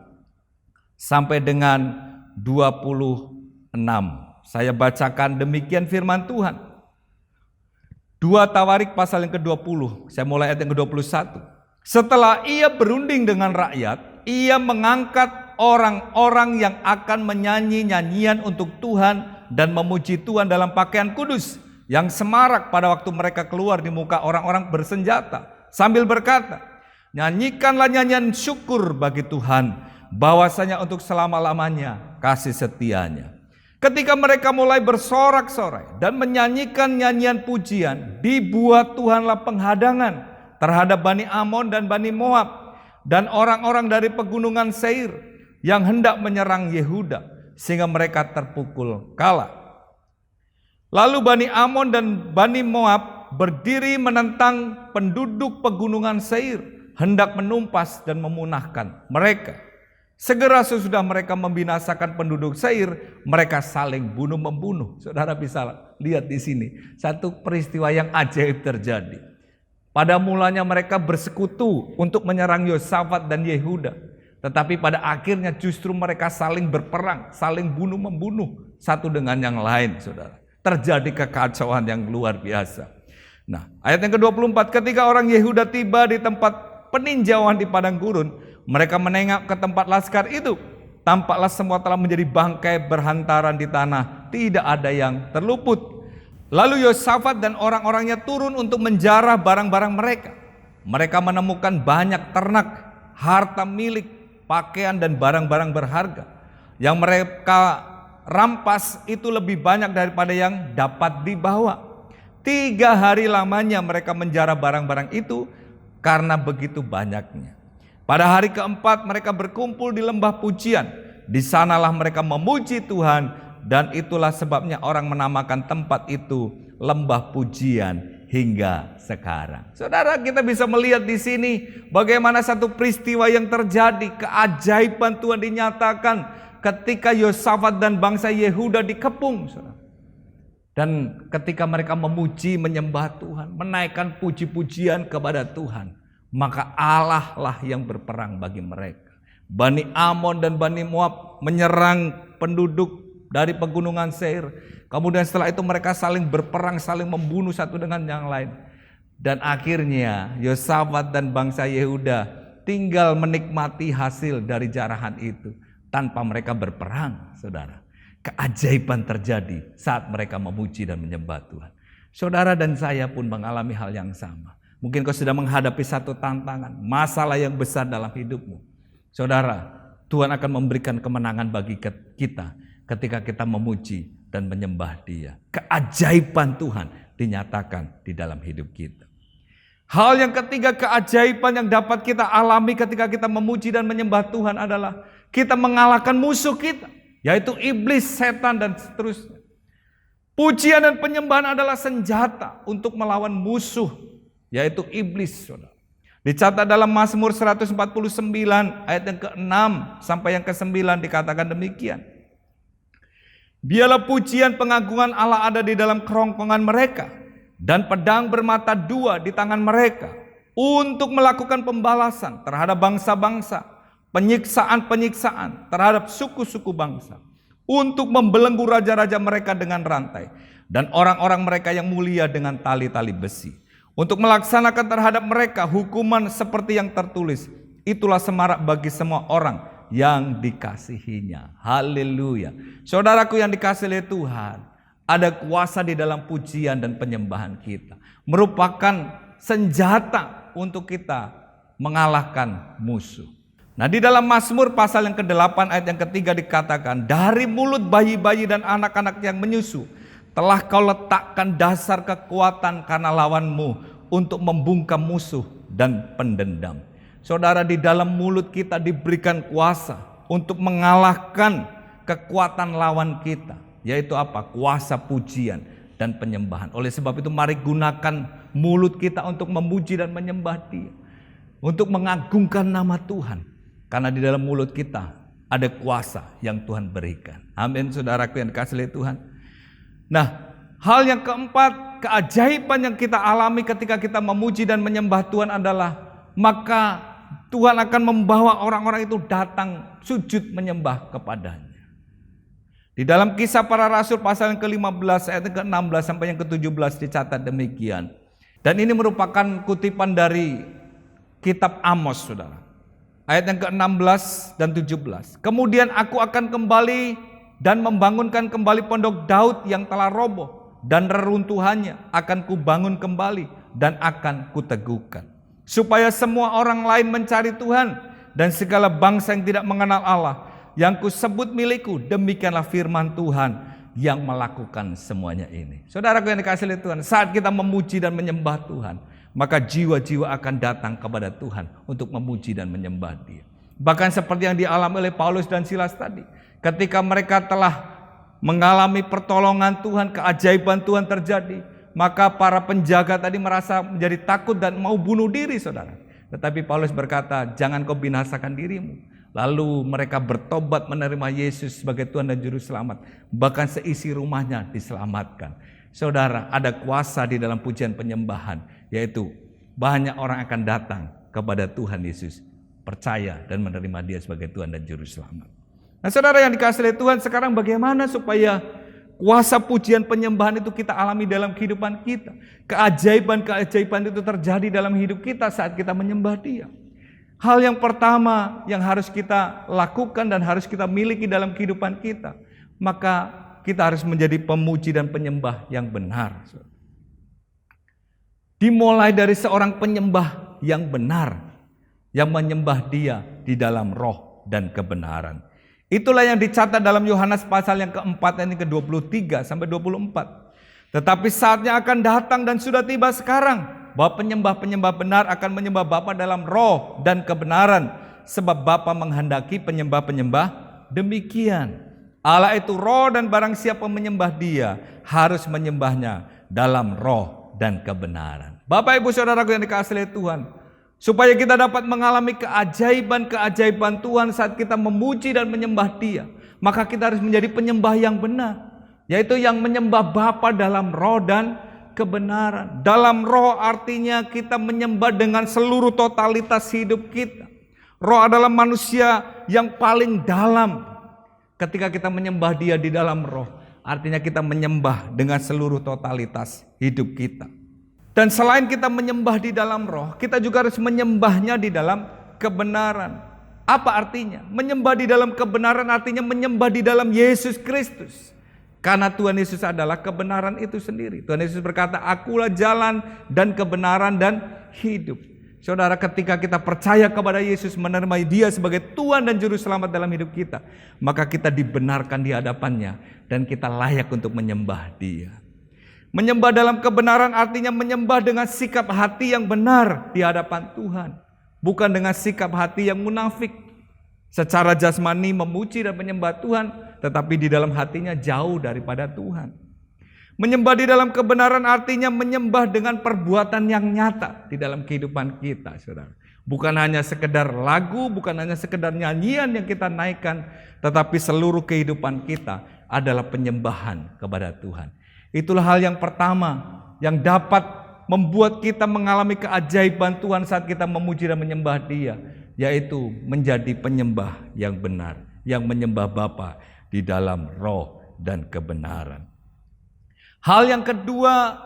sampai dengan 26. Saya bacakan demikian firman Tuhan. 2 Tawarik pasal yang ke-20, saya mulai ayat yang ke-21. Setelah ia berunding dengan rakyat, ia mengangkat orang-orang yang akan menyanyi nyanyian untuk Tuhan dan memuji Tuhan dalam pakaian kudus yang semarak pada waktu mereka keluar di muka orang-orang bersenjata, sambil berkata, nyanyikanlah nyanyian syukur bagi Tuhan, bahwasanya untuk selama-lamanya kasih setianya. Ketika mereka mulai bersorak-sorai dan menyanyikan nyanyian pujian, dibuat Tuhanlah penghadangan terhadap Bani Amon dan Bani Moab. dan orang-orang dari pegunungan Seir yang hendak menyerang Yehuda, sehingga mereka terpukul kalah. Lalu Bani Amon dan Bani Moab berdiri menentang penduduk pegunungan Seir, hendak menumpas dan memunahkan mereka. Segera sesudah mereka membinasakan penduduk Seir, mereka saling bunuh-membunuh. Saudara bisa lihat di sini, satu peristiwa yang ajaib terjadi. Pada mulanya mereka bersekutu untuk menyerang Yosafat dan Yehuda. Tetapi pada akhirnya justru mereka saling berperang, saling bunuh-membunuh satu dengan yang lain, saudara. Terjadi kekacauan yang luar biasa. Nah, ayat yang ke-24, ketika orang Yehuda tiba di tempat peninjauan di padang gurun, mereka menengok ke tempat laskar itu. Tampaklah semua telah menjadi bangkai berhantaran di tanah, tidak ada yang terluput. Lalu Yosafat dan orang-orangnya turun untuk menjarah barang-barang mereka. Mereka menemukan banyak ternak, harta milik, pakaian dan barang-barang berharga. Yang mereka rampas itu lebih banyak daripada yang dapat dibawa. 3 hari lamanya mereka menjarah barang-barang itu karena begitu banyaknya. Pada hari keempat mereka berkumpul di lembah pujian. Di sanalah mereka memuji Tuhan, dan itulah sebabnya orang menamakan tempat itu lembah pujian hingga sekarang. Saudara, kita bisa melihat di sini bagaimana satu peristiwa yang terjadi, keajaiban Tuhan dinyatakan ketika Yosafat dan bangsa Yehuda dikepung, saudara. Dan ketika mereka memuji, menyembah Tuhan, menaikkan puji-pujian kepada Tuhan, maka Allah lah yang berperang bagi mereka. Bani Amon dan Bani Moab menyerang penduduk dari pegunungan Seir. Kemudian setelah itu mereka saling berperang, saling membunuh satu dengan yang lain. Dan akhirnya Yosafat dan bangsa Yehuda tinggal menikmati hasil dari jarahan itu tanpa mereka berperang, saudara. Keajaiban terjadi saat mereka memuji dan menyembah Tuhan. Saudara dan saya pun mengalami hal yang sama. Mungkin kau sudah menghadapi satu tantangan, masalah yang besar dalam hidupmu. Saudara, Tuhan akan memberikan kemenangan bagi kita ketika kita memuji dan menyembah Dia. Keajaiban Tuhan dinyatakan di dalam hidup kita. Hal yang ketiga, keajaiban yang dapat kita alami ketika kita memuji dan menyembah Tuhan adalah kita mengalahkan musuh kita, yaitu iblis, setan, dan seterusnya. Pujian dan penyembahan adalah senjata untuk melawan musuh, yaitu iblis, saudara. Dicatat dalam Mazmur 149 ayat yang ke-6 sampai yang ke-9 dikatakan demikian. Biarlah pujian pengagungan Allah ada di dalam kerongkongan mereka, dan pedang bermata 2 di tangan mereka, untuk melakukan pembalasan terhadap bangsa-bangsa, penyiksaan-penyiksaan terhadap suku-suku bangsa, untuk membelenggu raja-raja mereka dengan rantai, dan orang-orang mereka yang mulia dengan tali-tali besi, untuk melaksanakan terhadap mereka hukuman seperti yang tertulis. Itulah semarak bagi semua orang yang dikasihinya. Haleluya. Saudaraku yang dikasihi oleh Tuhan, ada kuasa di dalam pujian dan penyembahan kita. Merupakan senjata untuk kita mengalahkan musuh. Nah, di dalam Mazmur pasal yang ke-8 ayat yang ke-3 dikatakan, dari mulut bayi-bayi dan anak-anak yang menyusu telah kau letakkan dasar kekuatan karena lawanmu, untuk membungkam musuh dan pendendam. Saudara, di dalam mulut kita diberikan kuasa untuk mengalahkan kekuatan lawan kita, yaitu apa? Kuasa pujian dan penyembahan. Oleh sebab itu mari gunakan mulut kita untuk memuji dan menyembah Dia, untuk mengagungkan nama Tuhan, karena di dalam mulut kita ada kuasa yang Tuhan berikan. Amin, saudaraku yang dikasihi oleh Tuhan. Nah, hal yang keempat, keajaiban yang kita alami ketika kita memuji dan menyembah Tuhan adalah, maka Tuhan akan membawa orang-orang itu datang sujud menyembah kepadanya. Di dalam Kisah Para Rasul pasal yang ke-15 ayat yang ke-16 sampai yang ke-17 dicatat demikian. Dan ini merupakan kutipan dari kitab Amos, saudara. Ayat yang ke-16 dan 17. Kemudian aku akan kembali dan membangunkan kembali pondok Daud yang telah roboh, dan reruntuhannya akan kubangun kembali dan akan kuteguhkan, supaya semua orang lain mencari Tuhan, dan segala bangsa yang tidak mengenal Allah yang kusebut milikku. Demikianlah firman Tuhan yang melakukan semuanya ini. Saudaraku yang dikasihi oleh Tuhan, saat kita memuji dan menyembah Tuhan, maka jiwa-jiwa akan datang kepada Tuhan untuk memuji dan menyembah Dia. Bahkan seperti yang dialami oleh Paulus dan Silas tadi, ketika mereka telah mengalami pertolongan Tuhan, keajaiban Tuhan terjadi, maka para penjaga tadi merasa menjadi takut dan mau bunuh diri, saudara. Tetapi Paulus berkata, jangan kau binasakan dirimu. Lalu mereka bertobat menerima Yesus sebagai Tuhan dan Juru Selamat. Bahkan seisi rumahnya diselamatkan. Saudara, ada kuasa di dalam pujian penyembahan, yaitu banyak orang akan datang kepada Tuhan Yesus, percaya dan menerima Dia sebagai Tuhan dan Juru Selamat. Nah, saudara yang dikasihi Tuhan, sekarang bagaimana supaya kuasa pujian penyembahan itu kita alami dalam kehidupan kita? Keajaiban-keajaiban itu terjadi dalam hidup kita saat kita menyembah Dia. Hal yang pertama yang harus kita lakukan dan harus kita miliki dalam kehidupan kita, maka kita harus menjadi pemuji dan penyembah yang benar. Dimulai dari seorang penyembah yang benar, yang menyembah Dia di dalam roh dan kebenaran. Itulah yang dicatat dalam Yohanes pasal yang keempat, yang ke-23 sampai 24. Tetapi saatnya akan datang dan sudah tiba sekarang, bahwa penyembah-penyembah benar akan menyembah Bapa dalam roh dan kebenaran, sebab Bapa menghendaki penyembah-penyembah demikian. Allah itu roh, dan barang siapa menyembah Dia harus menyembahnya dalam roh dan kebenaran. Bapak Ibu Saudaraku yang dikasihi Tuhan, supaya kita dapat mengalami keajaiban-keajaiban Tuhan saat kita memuji dan menyembah Dia, maka kita harus menjadi penyembah yang benar, yaitu yang menyembah Bapa dalam roh dan kebenaran. Dalam roh artinya kita menyembah dengan seluruh totalitas hidup kita. Roh adalah manusia yang paling dalam. Ketika kita menyembah Dia di dalam roh, artinya kita menyembah dengan seluruh totalitas hidup kita. Dan selain kita menyembah di dalam roh, kita juga harus menyembahnya di dalam kebenaran. Apa artinya? Menyembah di dalam kebenaran artinya menyembah di dalam Yesus Kristus. Karena Tuhan Yesus adalah kebenaran itu sendiri. Tuhan Yesus berkata, akulah jalan dan kebenaran dan hidup. Saudara, ketika kita percaya kepada Yesus, menerima Dia sebagai Tuhan dan Juru Selamat dalam hidup kita, maka kita dibenarkan di hadapannya dan kita layak untuk menyembah Dia. Menyembah dalam kebenaran artinya menyembah dengan sikap hati yang benar di hadapan Tuhan, bukan dengan sikap hati yang munafik. Secara jasmani memuji dan menyembah Tuhan, tetapi di dalam hatinya jauh daripada Tuhan. Menyembah di dalam kebenaran artinya menyembah dengan perbuatan yang nyata di dalam kehidupan kita, saudara. Bukan hanya sekedar lagu, bukan hanya sekedar nyanyian yang kita naikkan, tetapi seluruh kehidupan kita adalah penyembahan kepada Tuhan. Itulah hal yang pertama yang dapat membuat kita mengalami keajaiban Tuhan saat kita memuji dan menyembah Dia, yaitu menjadi penyembah yang benar, yang menyembah Bapa di dalam roh dan kebenaran. Hal yang kedua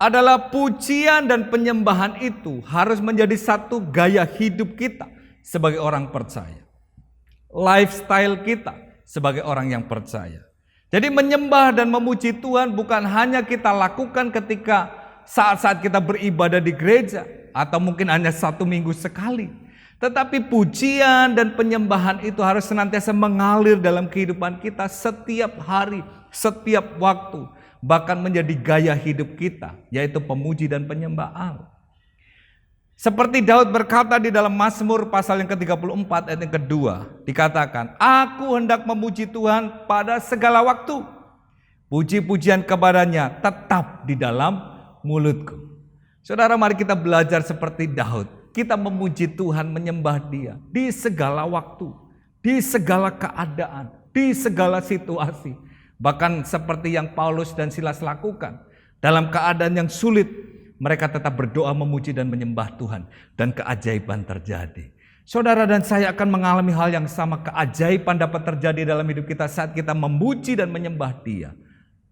adalah pujian dan penyembahan itu harus menjadi satu gaya hidup kita sebagai orang percaya. Lifestyle kita sebagai orang yang percaya. Jadi menyembah dan memuji Tuhan bukan hanya kita lakukan ketika saat-saat kita beribadah di gereja atau mungkin hanya 1 minggu sekali. Tetapi pujian dan penyembahan itu harus senantiasa mengalir dalam kehidupan kita setiap hari, setiap waktu. Bahkan menjadi gaya hidup kita, yaitu pemuji dan penyembah Allah. Seperti Daud berkata di dalam Mazmur pasal yang ke-34 ayat yang kedua, dikatakan, aku hendak memuji Tuhan pada segala waktu. Puji-pujian kepadanya tetap di dalam mulutku. Saudara, mari kita belajar seperti Daud. Kita memuji Tuhan, menyembah Dia di segala waktu, di segala keadaan, di segala situasi. Bahkan seperti yang Paulus dan Silas lakukan. Dalam keadaan yang sulit, mereka tetap berdoa, memuji dan menyembah Tuhan. Dan keajaiban terjadi. Saudara dan saya akan mengalami hal yang sama. Keajaiban dapat terjadi dalam hidup kita saat kita memuji dan menyembah Dia.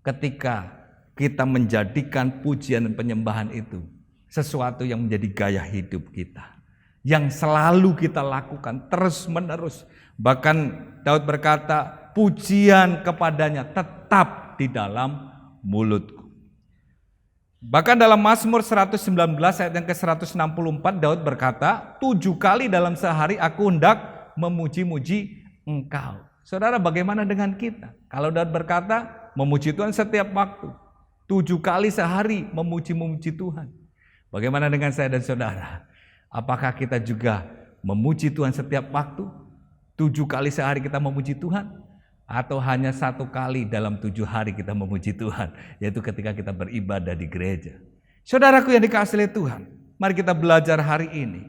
Ketika kita menjadikan pujian dan penyembahan itu sesuatu yang menjadi gaya hidup kita. Yang selalu kita lakukan terus menerus. Bahkan Daud berkata, pujian kepadanya tetap di dalam mulutku. Bahkan dalam Mazmur 119 ayat yang ke-164 Daud berkata, 7 kali dalam sehari aku hendak memuji-muji Engkau. Saudara, bagaimana dengan kita? Kalau Daud berkata memuji Tuhan setiap waktu, 7 kali sehari memuji-muji Tuhan. Bagaimana dengan saya dan saudara? Apakah kita juga memuji Tuhan setiap waktu? 7 kali sehari kita memuji Tuhan? Atau hanya 1 kali dalam 7 hari kita memuji Tuhan, yaitu ketika kita beribadah di gereja? Saudaraku yang dikasihi oleh Tuhan, mari kita belajar hari ini.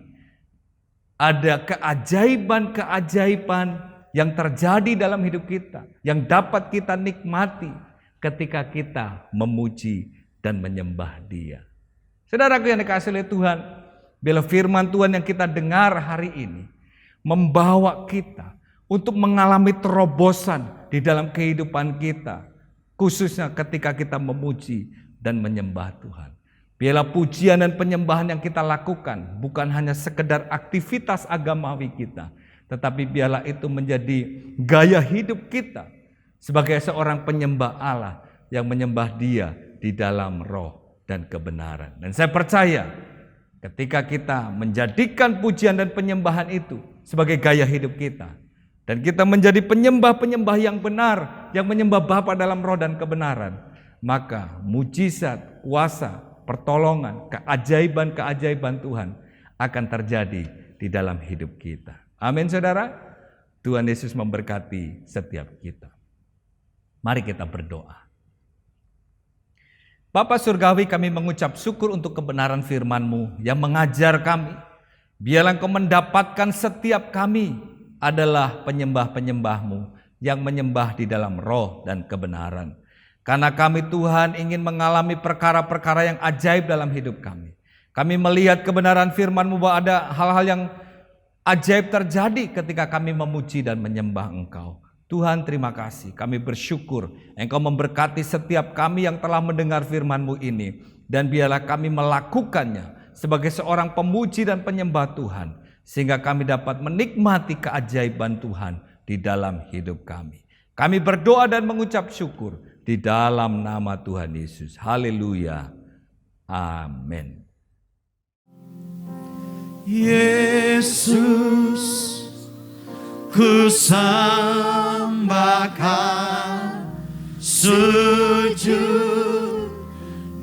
Ada keajaiban-keajaiban yang terjadi dalam hidup kita, yang dapat kita nikmati ketika kita memuji dan menyembah Dia. Saudaraku yang dikasihi oleh Tuhan, bila firman Tuhan yang kita dengar hari ini membawa kita untuk mengalami terobosan di dalam kehidupan kita, khususnya ketika kita memuji dan menyembah Tuhan. Biarlah pujian dan penyembahan yang kita lakukan bukan hanya sekedar aktivitas agamawi kita, tetapi biarlah itu menjadi gaya hidup kita sebagai seorang penyembah Allah yang menyembah Dia di dalam roh dan kebenaran. Dan saya percaya ketika kita menjadikan pujian dan penyembahan itu sebagai gaya hidup kita, dan kita menjadi penyembah-penyembah yang benar, yang menyembah Bapa dalam roh dan kebenaran, maka mujizat, kuasa, pertolongan, keajaiban-keajaiban Tuhan akan terjadi di dalam hidup kita. Amin saudara. Tuhan Yesus memberkati setiap kita. Mari kita berdoa. Bapa Surgawi, kami mengucap syukur untuk kebenaran firman-Mu yang mengajar kami. Biarlah Engkau mendapatkan setiap kami adalah penyembah-penyembah-Mu yang menyembah di dalam roh dan kebenaran. Karena kami Tuhan ingin mengalami perkara-perkara yang ajaib dalam hidup kami. Kami melihat kebenaran firman-Mu bahwa ada hal-hal yang ajaib terjadi ketika kami memuji dan menyembah Engkau. Tuhan terima kasih, kami bersyukur Engkau memberkati setiap kami yang telah mendengar firman-Mu ini. Dan biarlah kami melakukannya sebagai seorang pemuji dan penyembah Tuhan. Sehingga kami dapat menikmati keajaiban Tuhan di dalam hidup kami. Kami berdoa dan mengucap syukur di dalam nama Tuhan Yesus. Haleluya. Amin. Yesus, ku sembahkan, sujud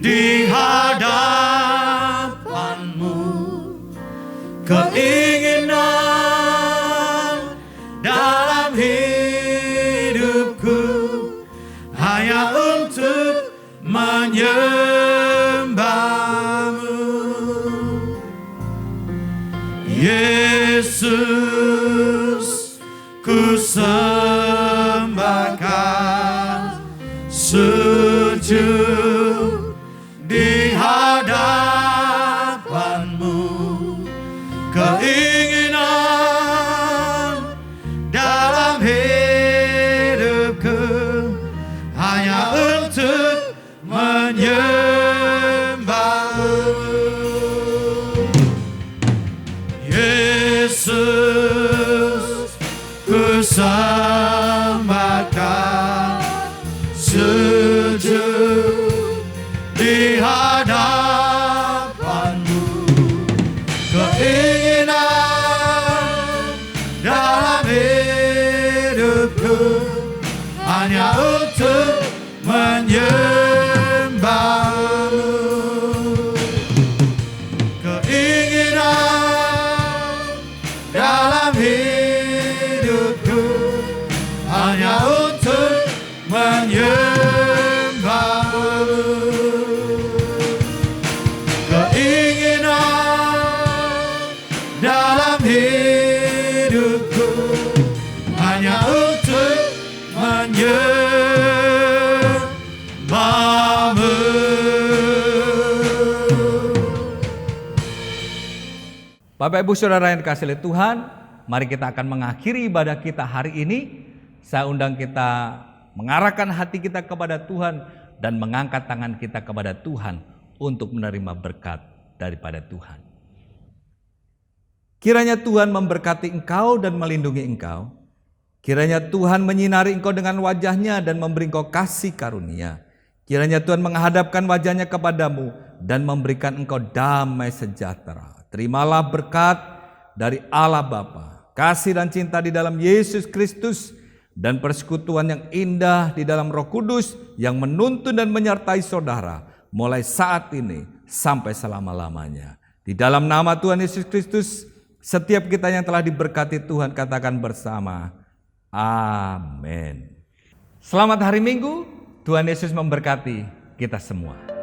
di hadapan-Mu, keinginan dalam hidupku hanya untuk menyembah-Mu. Yesus, ku sembahkan, sujud di hadapan-Mu, keinginan dalam hidupku hanya untuk menyembah-Mu. Yesus, ku sembahkan, sujud di hadapan-Mu, keinginan dalam hidupku hanya untuk menyembah-Mu, keinginan dalam hidupku hanya untuk menyembah-Mu, keinginan dalam hidupku hanya untuk menyembah-Mu. Bapak Ibu Saudara yang dikasihi oleh Tuhan, mari kita akan mengakhiri ibadah kita hari ini. Saya undang kita mengarahkan hati kita kepada Tuhan dan mengangkat tangan kita kepada Tuhan untuk menerima berkat daripada Tuhan. Kiranya Tuhan memberkati engkau dan melindungi engkau. Kiranya Tuhan menyinari engkau dengan wajah-Nya dan memberi engkau kasih karunia. Kiranya Tuhan menghadapkan wajah-Nya kepadamu dan memberikan engkau damai sejahtera. Terimalah berkat dari Allah Bapa, kasih dan cinta di dalam Yesus Kristus, dan persekutuan yang indah di dalam Roh Kudus yang menuntun dan menyertai saudara mulai saat ini sampai selama-lamanya. Di dalam nama Tuhan Yesus Kristus, setiap kita yang telah diberkati Tuhan katakan bersama, amin. Selamat hari Minggu, Tuhan Yesus memberkati kita semua.